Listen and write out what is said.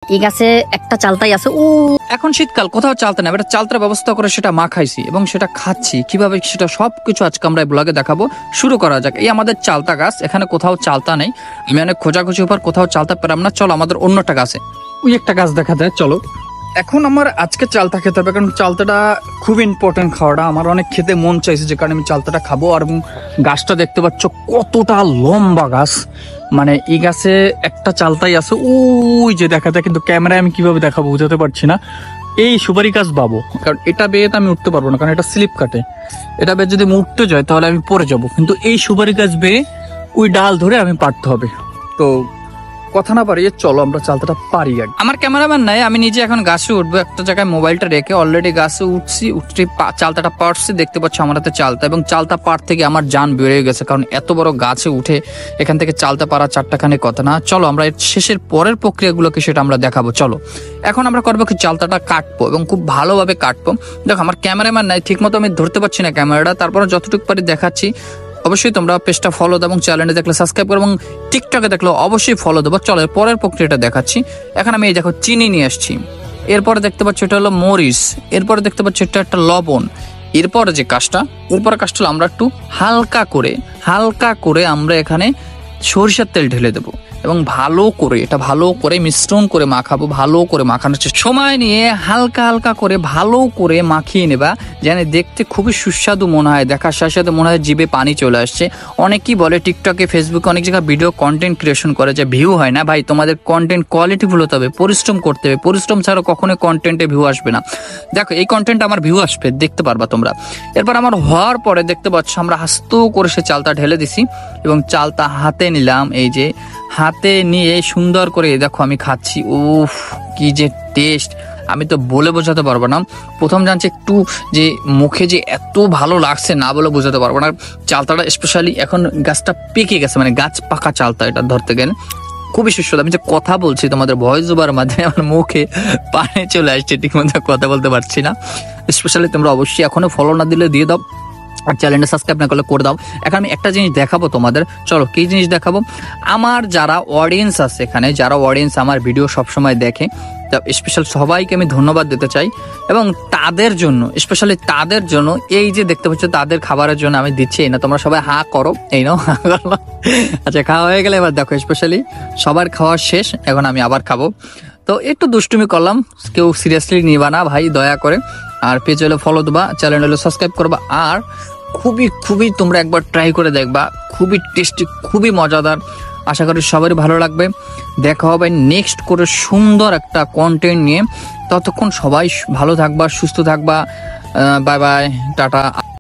এই গাছে একটা চালতাই আছে। ও এখন শীতকাল, কোথাও চালতা না, এটা চালতার ব্যবস্থা করে সেটা মাখাইছি এবং সেটা খাচ্ছি কিভাবে সেটা সবকিছু আজকে আমরা এই ব্লগে দেখাবো। শুরু করা যাক। এই আমাদের চালতা গাছ, এখানে কোথাও চালতা নেই। আমি অনেক খোঁজাখুঁজি উপর কোথাও চালতা পেলাম না। চলো আমাদের অন্যটা গাছে, ওই একটা গাছ দেখা যায়। চলো এখন আমার আজকে চালতা খেতে হবে, কারণ চালতাটা খুব ইম্পর্টেন্ট খাওয়াটা। আমার অনেক খেতে মন চাইছে, যে কারণে আমি চালতাটা খাবো। আর এবং গাছটা দেখতে পাচ্ছ কতটা লম্বা গাছ, মানে এই গাছে একটা চালতাই আছে। ওই যে দেখা যায়, কিন্তু ক্যামেরায় আমি কিভাবে দেখাবো বুঝতে পারছি না। এই সুপারি গাছ পাবো, কারণ এটা বেয়ে তো আমি উঠতে পারবো না, কারণ এটা স্লিপ কাটে। এটা বেয়ে যদি আমি উঠতে যাই তাহলে আমি পড়ে যাব, কিন্তু এই সুপারি গাছ বেয়ে ওই ডাল ধরে আমি পারতে হবে। তো কথা না পারিয়ে চলো আমরা চালতাটা পারি। আমার ক্যামেরাম্যান নাই, আমি নিজে এখন গাছে উঠবো। একটা জায়গায় মোবাইলটা রেখে অলরেডি গাছে উঠছি, উঠতে চালতাটা পারছি। দেখতে পাচ্ছ আমার হাতে চালতা, এবং চালতা পার থেকে আমার জান বেড়ে গেছে, কারণ এত বড় গাছে উঠে এখান থেকে চালতা পারা চারটাখানে কথা না। চলো আমরা এর শেষের পরের প্রক্রিয়াগুলোকে সেটা আমরা দেখাবো। চলো এখন আমরা করবো কি, চালতাটা কাটবো এবং খুব ভালোভাবে কাটবো। দেখো আমার ক্যামেরাম্যান নাই, ঠিক মতো আমি ধরতে পারছি না ক্যামেরাটা, তারপরে যতটুকু পারি দেখাচ্ছি। অবশ্যই তোমরা পেজটা ফলো দাও এবং চ্যানেলে দেখলে সাবস্ক্রাইব করো, এবং টিকটকে দেখলে অবশ্যই ফলো দেবো। চলো পরের প্রক্রিয়াটা দেখাচ্ছি। এখন আমি এই দেখো চিনি নিয়ে আসছি, এরপরে দেখতে পাচ্ছ এটা হলো মরিচ, এরপরে দেখতে পাচ্ছ এটা একটা লবণ। এরপরে যে কাজটা, এরপরে কাজটা হলো আমরা একটু হালকা করে আমরা এখানে সরিষার তেল ঢেলে দেবো এবং ভালো করে মিশ্রণ করে মাখাবো। ভালো করে মাখানোর সময় নিয়ে হালকা করে ভালো করে মাখিয়ে নেবা, যেন দেখতে খুবই সুস্বাদু মনে হয়। দেখার সাথে সাথে মনে হয় জিভে পানি চলে আসছে। অনেকেই বলে টিকটকে, ফেসবুকে অনেক জায়গায় ভিডিও কন্টেন্ট ক্রিয়েশন করে যে ভিউ হয় না। ভাই তোমাদের কন্টেন্ট কোয়ালিটিফুল হতে হবে, পরিশ্রম করতে হবে। পরিশ্রম ছাড়া কখনোই কন্টেন্টে ভিউ আসবে না। দেখো এই কন্টেন্ট আমার ভিউ আসবে, দেখতে পারবা তোমরা। এরপর আমার হওয়ার পরে দেখতে পাচ্ছ আমরা আস্তে করে সে চালতা ঢেলে দিছি এবং চালতা হাতে নিলাম। এই যে হাতে নিয়ে সুন্দর করে দেখো আমি খাচ্ছি। উফ কি যে টেস্ট, আমি তো বলে বোঝাতে পারবো না। প্রথম জানছি একটু যে মুখে যে এত ভালো লাগছে, না বলে বোঝাতে পারবো না। চালতাটা স্পেশালি এখন গাছটা পেকে গেছে, মানে গাছ পাকা চালতা, এটা ধরতে গেলে খুবই সুস্বাদু। আমি যে কথা বলছি তোমাদের ভয়েস ওভার মাধ্যমে আমার মুখে পানি চলে আসছে, ঠিক মতো কথা বলতে পারছি না। স্পেশালি তোমরা অবশ্যই এখনো ফলো না দিলে দিয়ে দাও, আর চ্যানেলটা সাবস্ক্রাইব না করলে করে দাও। এখন আমি একটা জিনিস দেখাবো তোমাদের। চলো কি জিনিস দেখাবো, আমার যারা অডিয়েন্স আছে এখানে, যারা অডিয়েন্স আমার ভিডিও সবসময় দেখে, স্পেশাল সবাইকে আমি ধন্যবাদ দিতে চাই। এবং তাদের জন্য, স্পেশালি তাদের জন্য এই যে দেখতে পাচ্ছ তাদের খাবারের জন্য আমি দিচ্ছি। এই না, তোমরা সবাই হা করো, এই নাও হা করলো। আচ্ছা খাওয়া হয়ে গেলে এবার দেখো, স্পেশালি সবার খাওয়া শেষ, এখন আমি আবার খাবো। তো একটু দুষ্টুমি করলাম, কেউ সিরিয়াসলি নিবা না ভাই, দয়া করে। আর পেজ হলে ফলো দেবা, চ্যানেল হলে সাবস্ক্রাইব করবা। আর খুবই তোমরা একবার ট্রাই করে দেখবা, খুবই টেস্টি, খুবই মজাদার। আশা করি সবারই ভালো লাগবে। দেখা হবে নেক্সট করে সুন্দর একটা কন্টেন্ট নিয়ে। ততক্ষণ সবাই ভালো থাকবা, সুস্থ থাকবা। Bye bye, tata.